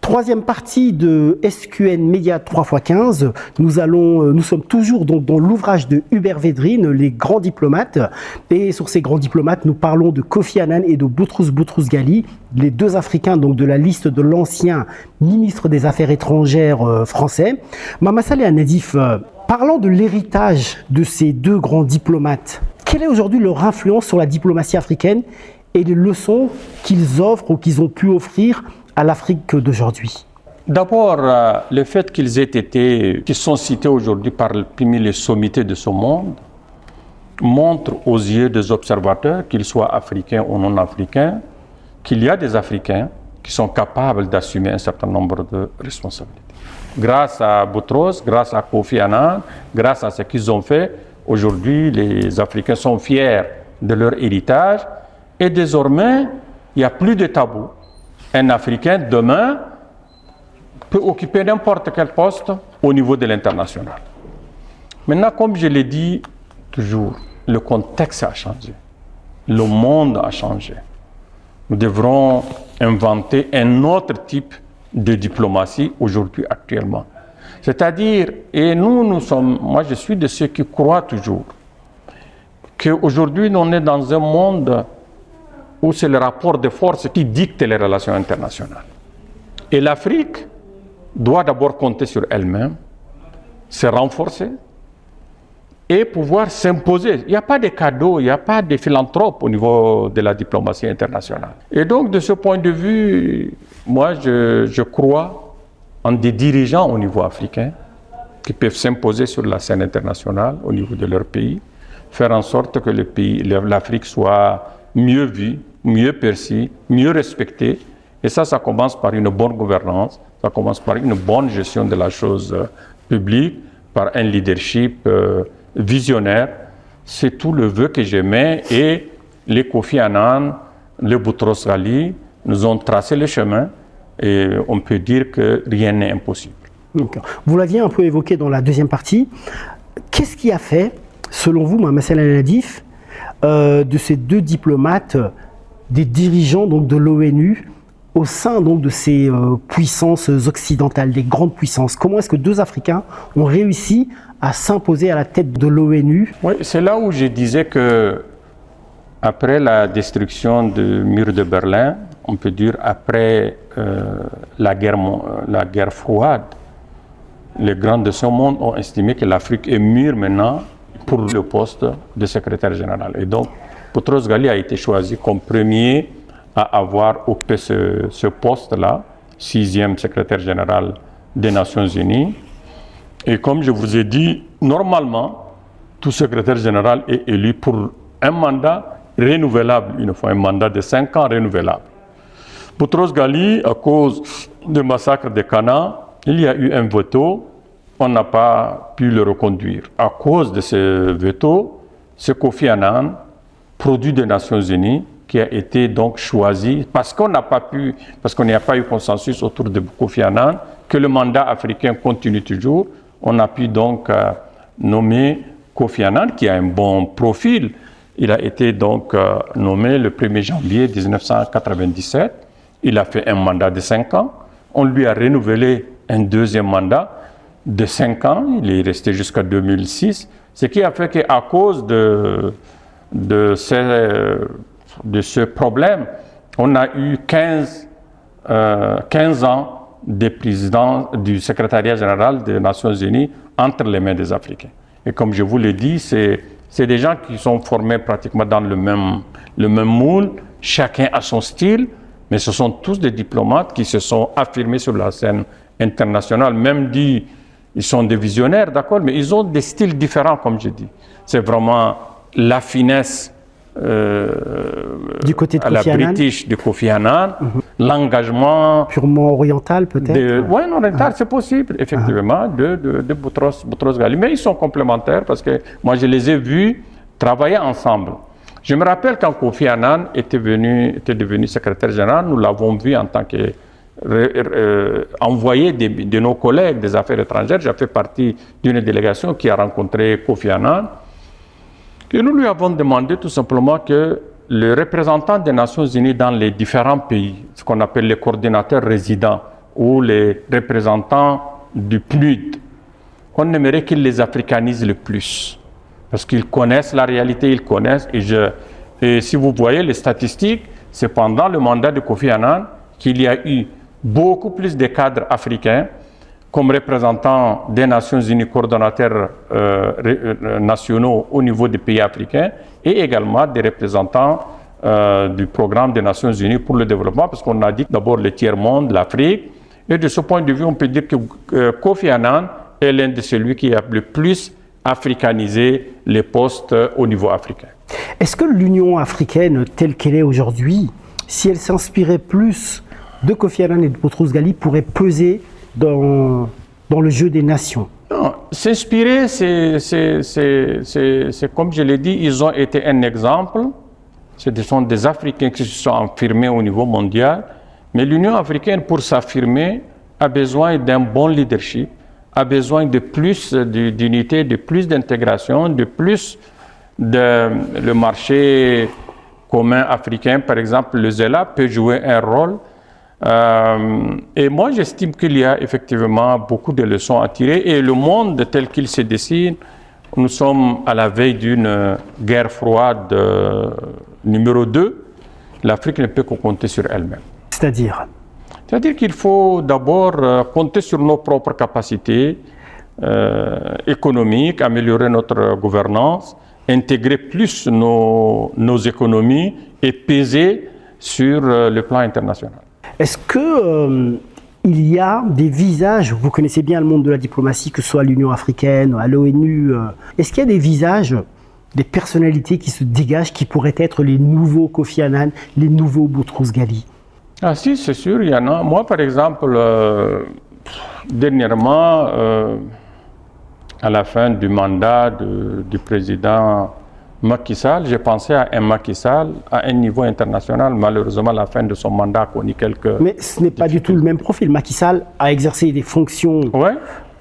Troisième partie de SQN Média 3x15. Nous sommes toujours donc dans l'ouvrage de Hubert Védrine, Les grands diplomates. Et sur ces grands diplomates, nous parlons de Kofi Annan et de Boutros Boutros-Ghali, les deux Africains donc de la liste de l'ancien ministre des Affaires étrangères français. Mama Saleh Nadif, parlant de l'héritage de ces deux grands diplomates, quelle est aujourd'hui leur influence sur la diplomatie africaine et les leçons qu'ils offrent ou qu'ils ont pu offrir à l'Afrique d'aujourd'hui? D'abord, le fait qu'ils sont cités aujourd'hui parmi les sommités de ce monde, montre aux yeux des observateurs, qu'ils soient africains ou non africains, qu'il y a des Africains qui sont capables d'assumer un certain nombre de responsabilités. Grâce à Boutros, grâce à Kofi Annan, grâce à ce qu'ils ont fait, aujourd'hui les Africains sont fiers de leur héritage et désormais, il n'y a plus de tabou. Un Africain, demain, peut occuper n'importe quel poste au niveau de l'international. Maintenant, comme je l'ai dit toujours, le contexte a changé. Le monde a changé. Nous devrons inventer un autre type de diplomatie aujourd'hui, actuellement. C'est-à-dire, et moi je suis de ceux qui croient toujours qu'aujourd'hui, on est dans un monde où c'est le rapport de force qui dicte les relations internationales. Et l'Afrique doit d'abord compter sur elle-même, se renforcer et pouvoir s'imposer. Il n'y a pas de cadeaux, il n'y a pas de philanthropes au niveau de la diplomatie internationale. Et donc, de ce point de vue, moi, je crois en des dirigeants au niveau africain qui peuvent s'imposer sur la scène internationale au niveau de leur pays, faire en sorte que l'Afrique soit mieux vue, mieux perçue, mieux respectée. Et ça commence par une bonne gouvernance, ça commence par une bonne gestion de la chose publique, par un leadership visionnaire. C'est tout le vœu que j'aimais et les Kofi Annan, les Boutros Ghali nous ont tracé le chemin et on peut dire que rien n'est impossible. Vous l'aviez un peu évoqué dans la deuxième partie. Qu'est-ce qui a fait, selon vous, Mama Saleh Nadif, de ces deux diplomates, des dirigeants donc, de l'ONU, au sein donc, de ces puissances occidentales, des grandes puissances? Comment est-ce que deux Africains ont réussi à s'imposer à la tête de l'ONU? Oui, c'est là où je disais que après la destruction du mur de Berlin, on peut dire après la guerre froide, les grands de ce monde ont estimé que l'Afrique est mûre maintenant pour le poste de secrétaire général. Et donc, Boutros Ghali a été choisi comme premier à avoir occupé ce poste-là, 6e secrétaire général des Nations Unies. Et comme je vous ai dit, normalement, tout secrétaire général est élu pour un mandat renouvelable, une fois un mandat de 5 ans renouvelable. Boutros Ghali, à cause du massacre de Cana, il y a eu un veto, on n'a pas pu le reconduire. À cause de ce veto, c'est Kofi Annan, produit des Nations Unies, qui a été donc choisi, parce qu'il n'y a pas eu consensus autour de Kofi Annan, que le mandat africain continue toujours. On a pu donc nommer Kofi Annan, qui a un bon profil. Il a été donc nommé le 1er janvier 1997. Il a fait un mandat de 5 ans. On lui a renouvelé un deuxième mandat de 5 ans. Il est resté jusqu'à 2006. Ce qui a fait qu'à cause de ce problème, on a eu 15 ans de président du secrétariat général des Nations Unies entre les mains des Africains. Et comme je vous l'ai dit, c'est des gens qui sont formés pratiquement dans le même moule, chacun a son style, mais ce sont tous des diplomates qui se sont affirmés sur la scène internationale, même dit ils sont des visionnaires, d'accord, mais ils ont des styles différents, comme je dis. C'est vraiment la finesse du côté de à la British de Kofi Annan, l'engagement purement oriental peut-être. Oui, oriental, c'est possible, effectivement, de Boutros Ghali. Mais ils sont complémentaires parce que moi, je les ai vus travailler ensemble. Je me rappelle quand Kofi Annan était devenu secrétaire général, nous l'avons vu en tant que envoyé de nos collègues des affaires étrangères. J'ai fait partie d'une délégation qui a rencontré Kofi Annan. Et nous lui avons demandé tout simplement que le représentant des Nations Unies dans les différents pays, ce qu'on appelle les coordinateurs résidents ou les représentants du PNUD, on aimerait qu'ils les africanisent le plus. Parce qu'ils connaissent la réalité, ils connaissent. Et si vous voyez les statistiques, c'est pendant le mandat de Kofi Annan qu'il y a eu beaucoup plus de cadres africains comme représentants des Nations Unies, coordonnateurs nationaux au niveau des pays africains, et également des représentants du programme des Nations Unies pour le développement, parce qu'on a dit d'abord le tiers-monde, l'Afrique, et de ce point de vue, on peut dire que Kofi Annan est l'un de celui qui a le plus africanisé les postes au niveau africain. Est-ce que l'Union africaine, telle qu'elle est aujourd'hui, si elle s'inspirait plus de Kofi Annan et de Boutros Ghali, pourrait peser dans le jeu des nations? Non, s'inspirer, c'est comme je l'ai dit, ils ont été un exemple. Ce sont des Africains qui se sont affirmés au niveau mondial. Mais l'Union africaine, pour s'affirmer, a besoin d'un bon leadership, a besoin de plus d'unité, de plus d'intégration, de plus le marché commun africain, par exemple, le ZELA peut jouer un rôle. Et moi, j'estime qu'il y a effectivement beaucoup de leçons à tirer. Et le monde tel qu'il se dessine, nous sommes à la veille d'une guerre froide numéro 2. L'Afrique ne peut que compter sur elle-même. C'est-à-dire qu'il faut d'abord compter sur nos propres capacités économiques, améliorer notre gouvernance, intégrer plus nos économies et peser sur le plan international. Est-ce que il y a des visages, vous connaissez bien le monde de la diplomatie, que ce soit à l'Union africaine, à l'ONU, est-ce qu'il y a des visages, des personnalités qui se dégagent, qui pourraient être les nouveaux Kofi Annan, les nouveaux Boutros Ghali? Ah si, c'est sûr, il y en a. Moi, par exemple, dernièrement, à la fin du mandat du président Macky Sall, j'ai pensé à un Macky Sall à un niveau international. Malheureusement, la fin de son mandat a connu quelques... Mais ce n'est pas du tout le même profil. Macky Sall a exercé des fonctions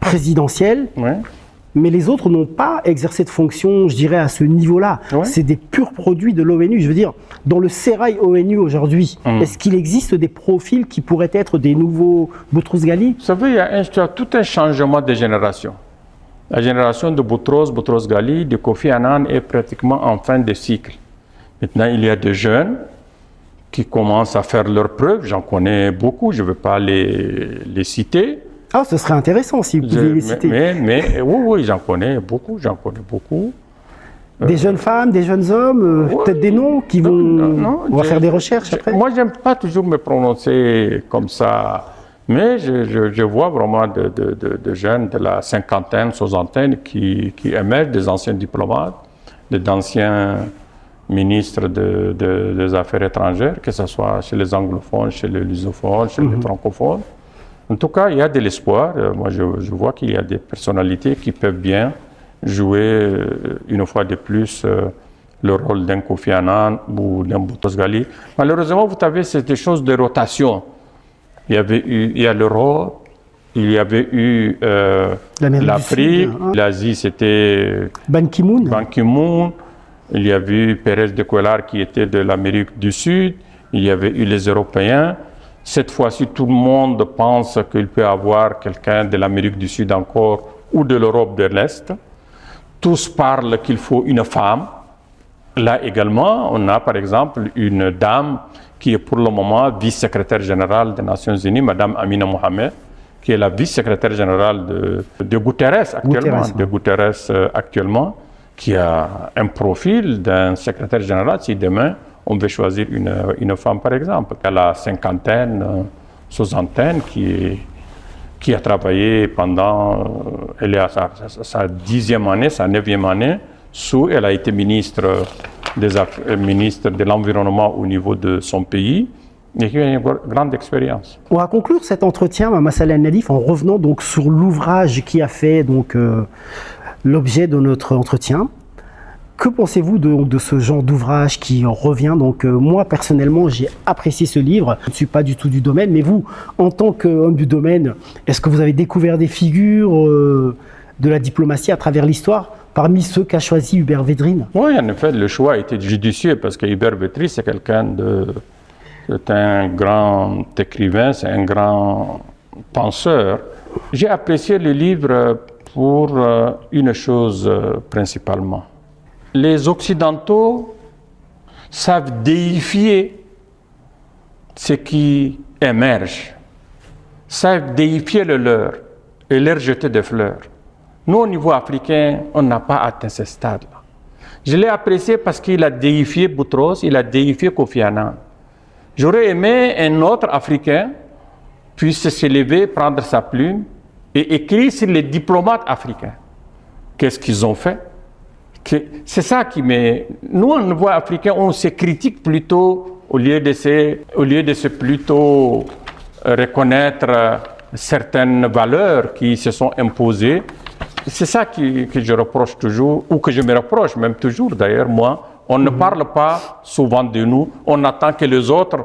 présidentielles, mais les autres n'ont pas exercé de fonctions, je dirais, à ce niveau-là. C'est des purs produits de l'ONU. Je veux dire, dans le sérail ONU aujourd'hui, est-ce qu'il existe des profils qui pourraient être des nouveaux Boutros Ghali? Vous savez, il y a tout un changement de génération. La génération de Boutros Ghali, de Kofi Annan est pratiquement en fin de cycle. Maintenant, il y a des jeunes qui commencent à faire leurs preuves. J'en connais beaucoup, je ne vais pas les citer. Ah, ce serait intéressant si vous pouviez les citer. Mais oui, j'en connais beaucoup. Des jeunes femmes, des jeunes hommes, peut-être des noms qui vont... Non, on va faire des recherches après. Moi, j'aime pas toujours me prononcer comme ça. Mais je vois vraiment de jeunes de la cinquantaine, soixantaine qui émergent, des anciens diplomates, d'anciens ministres des Affaires étrangères, que ce soit chez les anglophones, chez les lusophones, chez les francophones. En tout cas, il y a de l'espoir. Moi, je vois qu'il y a des personnalités qui peuvent bien jouer une fois de plus le rôle d'un Kofi Annan ou d'un Boutros Ghali. Malheureusement, vous savez, c'est des choses de rotation. Il y a l'Europe, il y avait eu l'Afrique, l'Asie c'était Ban Ki-moon. Il y avait eu Pérez de Cuellar qui était de l'Amérique du Sud, il y avait eu les Européens. Cette fois-ci, tout le monde pense qu'il peut y avoir quelqu'un de l'Amérique du Sud encore ou de l'Europe de l'Est. Tous parlent qu'il faut une femme. Là également, on a par exemple une dame qui est pour le moment vice-secrétaire générale des Nations Unies, Madame Amina Mohamed, qui est la vice-secrétaire générale de Guterres actuellement, qui a un profil d'un secrétaire général. Si demain, on veut choisir une femme, par exemple, à la cinquantaine, soixantaine, qui a travaillé pendant, elle est à sa 10e année, sa 9e année, elle a été ministre de l'Environnement au niveau de son pays, et qui a une grande expérience. On va conclure cet entretien, Mama Saleh Al-Nadif, en revenant donc sur l'ouvrage qui a fait l'objet de notre entretien. Que pensez-vous de ce genre d'ouvrage qui revient? Moi, personnellement, j'ai apprécié ce livre. Je ne suis pas du tout du domaine, mais vous, en tant qu'homme du domaine, est-ce que vous avez découvert des figures de la diplomatie à travers l'histoire parmi ceux qu'a choisi Hubert Védrine? Oui, en effet, le choix a été judicieux parce que Hubert Védrine, c'est un grand écrivain, c'est un grand penseurs, j'ai apprécié le livre pour une chose principalement. Les Occidentaux savent déifier ce qui émerge, savent déifier le leur et leur jeter des fleurs. Nous, au niveau africain, on n'a pas atteint ce stade-là. Je l'ai apprécié parce qu'il a déifié Boutros, il a déifié Kofi Annan. J'aurais aimé un autre Africain puisse se lever, prendre sa plume et écrire sur les diplomates africains. Qu'est-ce qu'ils ont fait? C'est ça qui met... Nous, on voit africains, on se critique plutôt au lieu de se plutôt reconnaître certaines valeurs qui se sont imposées. C'est ça que je reproche toujours, ou que je me reproche même toujours d'ailleurs, moi. On ne parle pas souvent de nous, on attend que les autres...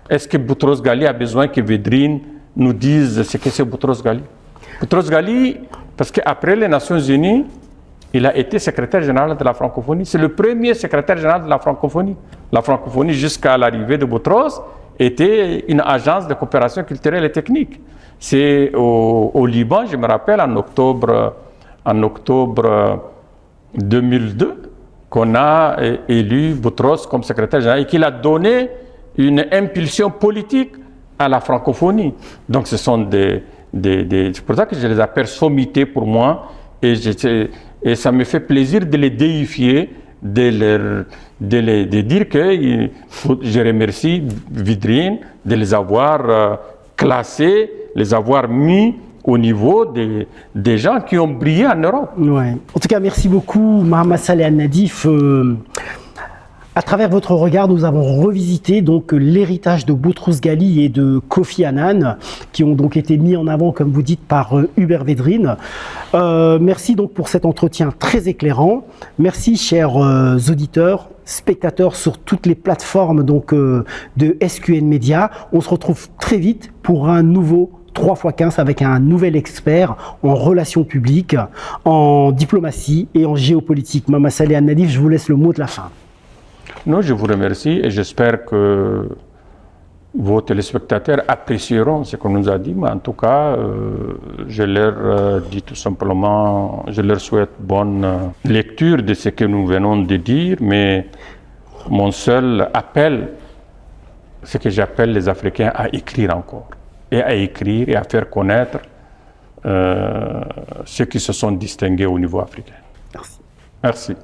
Est-ce que Boutros Ghali a besoin que Védrine nous dise ce que c'est Boutros Ghali? Boutros Ghali, parce qu'après les Nations Unies, il a été secrétaire général de la francophonie. C'est le premier secrétaire général de la francophonie. La francophonie, jusqu'à l'arrivée de Boutros, était une agence de coopération culturelle et technique. C'est au Liban, je me rappelle, en octobre 2002, qu'on a élu Boutros comme secrétaire général et qu'il a donné une impulsion politique à la francophonie. Donc ce sont c'est pour ça que je les appelle sommités pour moi et ça me fait plaisir de les déifier, de dire que je remercie Védrine de les avoir classés, les avoir mis au niveau des gens qui ont brillé en Europe. Ouais. En tout cas, merci beaucoup, Mohamed Saleh Al-Nadif. À travers votre regard, nous avons revisité donc l'héritage de Boutros Ghali et de Kofi Annan, qui ont donc été mis en avant, comme vous dites, par Hubert Védrine. Merci donc pour cet entretien très éclairant. Merci, chers auditeurs, spectateurs sur toutes les plateformes donc de SQN Média. On se retrouve très vite pour un nouveau 3x15 avec un nouvel expert en relations publiques, en diplomatie et en géopolitique. Mohamed Saleh Al-Nadif, je vous laisse le mot de la fin. Non, je vous remercie et j'espère que vos téléspectateurs apprécieront ce qu'on nous a dit, mais en tout cas, je leur dis tout simplement, je leur souhaite bonne lecture de ce que nous venons de dire, mais mon seul appel, c'est que j'appelle les Africains à écrire encore, et à écrire et à faire connaître ceux qui se sont distingués au niveau africain. Merci. Merci.